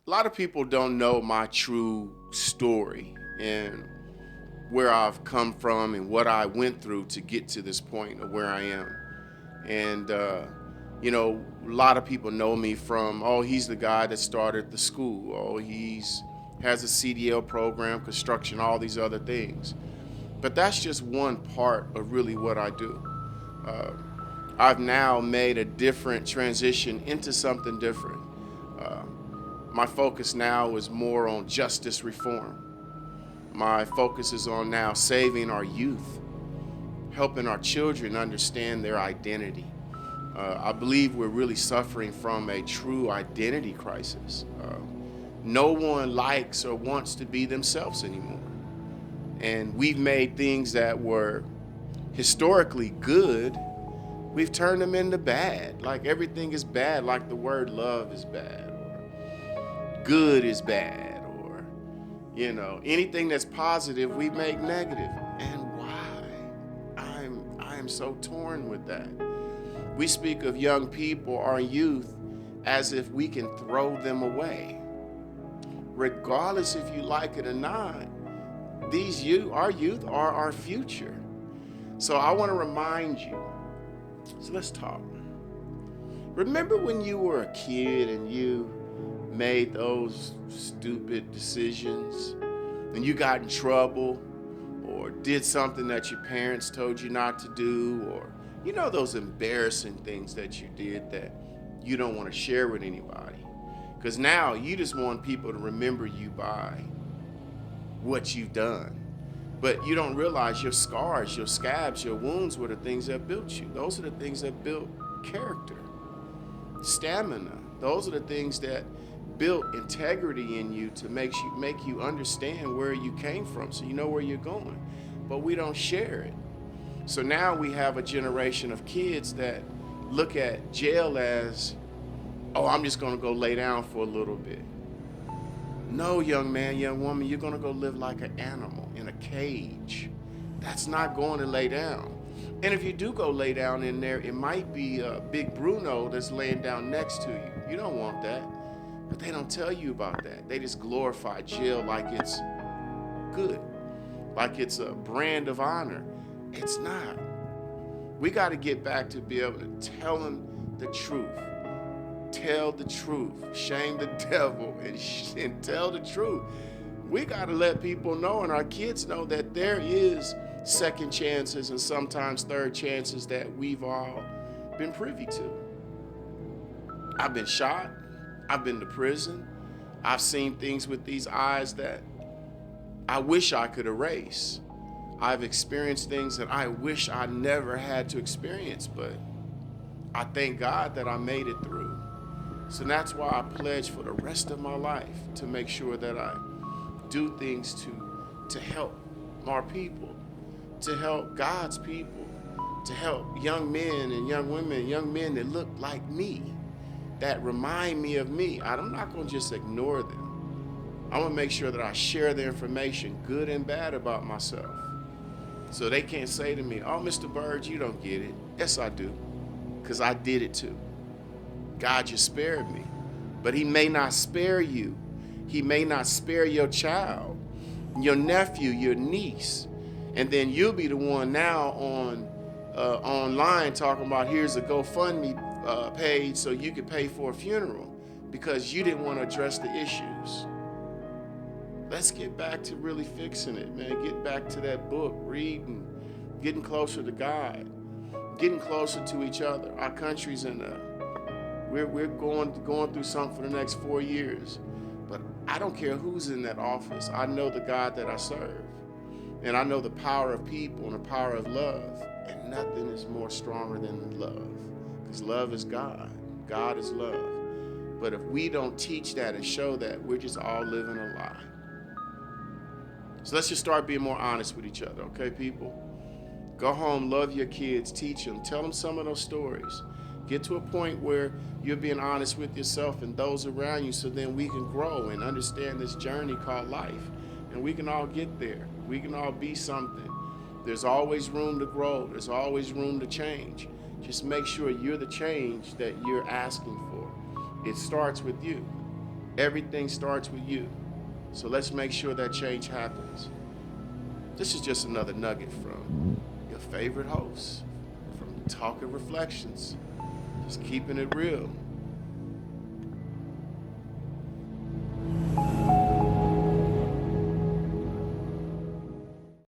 A lot of people don't know my true story and where I've come from and what I went through to get to this point of where I am. And, a lot of people know me from, oh, he's the guy that started the school. Oh, he's has a CDL program, construction, all these other things. But that's just one part of really what I do. Uh, I've now made a different transition into something different. Uh, my focus now is more on justice reform. My focus is on now saving our youth, helping our children understand their identity. I believe we're really suffering from a true identity crisis. No one likes or wants to be themselves anymore. And we've made things that were historically good, we've turned them into bad. Like everything is bad, like the word love is bad, or good is bad, or, anything that's positive, we make negative. And why? I am so torn with that. We speak of young people, our youth, as if we can throw them away. Regardless if you like it or not, our youth are our future. So I want to remind you. So let's talk. Remember when you were a kid and you made those stupid decisions and you got in trouble or did something that your parents told you not to do, or those embarrassing things that you did that you don't want to share with anybody? Because now you just want people to remember you by what you've done. But you don't realize your scars, your scabs, your wounds were the things that built you. Those are the things that built character, stamina. Those are the things that built integrity in you to make you understand where you came from, so you know where you're going. But we don't share it. So now we have a generation of kids that look at jail as, oh, I'm just going to go lay down for a little bit. No, young man, young woman, you're going to go live like an animal in a cage. That's not going to lay down. And if you do go lay down in there, it might be Big Bruno that's laying down next to you. You don't want that. But they don't tell you about that. They just glorify jail like it's good, like it's a brand of honor. It's not. We got to get back to be able to tell them the truth. Tell the truth. Shame the devil and tell the truth. We got to let people know, and our kids know, that there is second chances and sometimes third chances that we've all been privy to. I've been shot. I've been to prison. I've seen things with these eyes that I wish I could erase. I've experienced things that I wish I never had to experience, but I thank God that I made it through. So that's why I pledge for the rest of my life to make sure that I do things to help our people, to help God's people, to help young men and young women, young men that look like me, that remind me of me. I'm not going to just ignore them. I'm going to make sure that I share the information, good and bad, about myself. So they can't say to me, oh, Mr. Byrd, you don't get it. Yes, I do, because I did it too. God just spared me. But he may not spare you. He may not spare your child, your nephew, your niece. And then you'll be the one now online talking about, here's a GoFundMe page so you can pay for a funeral because you didn't want to address the issues. Let's get back to really fixing it, man. Get back to that book, reading, getting closer to God, getting closer to each other. Our country's in we're going through something for the next 4 years. But I don't care who's in that office. I know the God that I serve. And I know the power of people and the power of love. And nothing is more stronger than love. Because love is God. God is love. But if we don't teach that and show that, we're just all living a lie. So let's just start being more honest with each other, okay, people? Go home, love your kids, teach them, tell them some of those stories. Get to a point where you're being honest with yourself and those around you, so then we can grow and understand this journey called life. And we can all get there. We can all be something. There's always room to grow. There's always room to change. Just make sure you're the change that you're asking for. It starts with you. Everything starts with you. So let's make sure that change happens. This is just another nugget from your favorite host from Talking Reflections. Just keeping it real.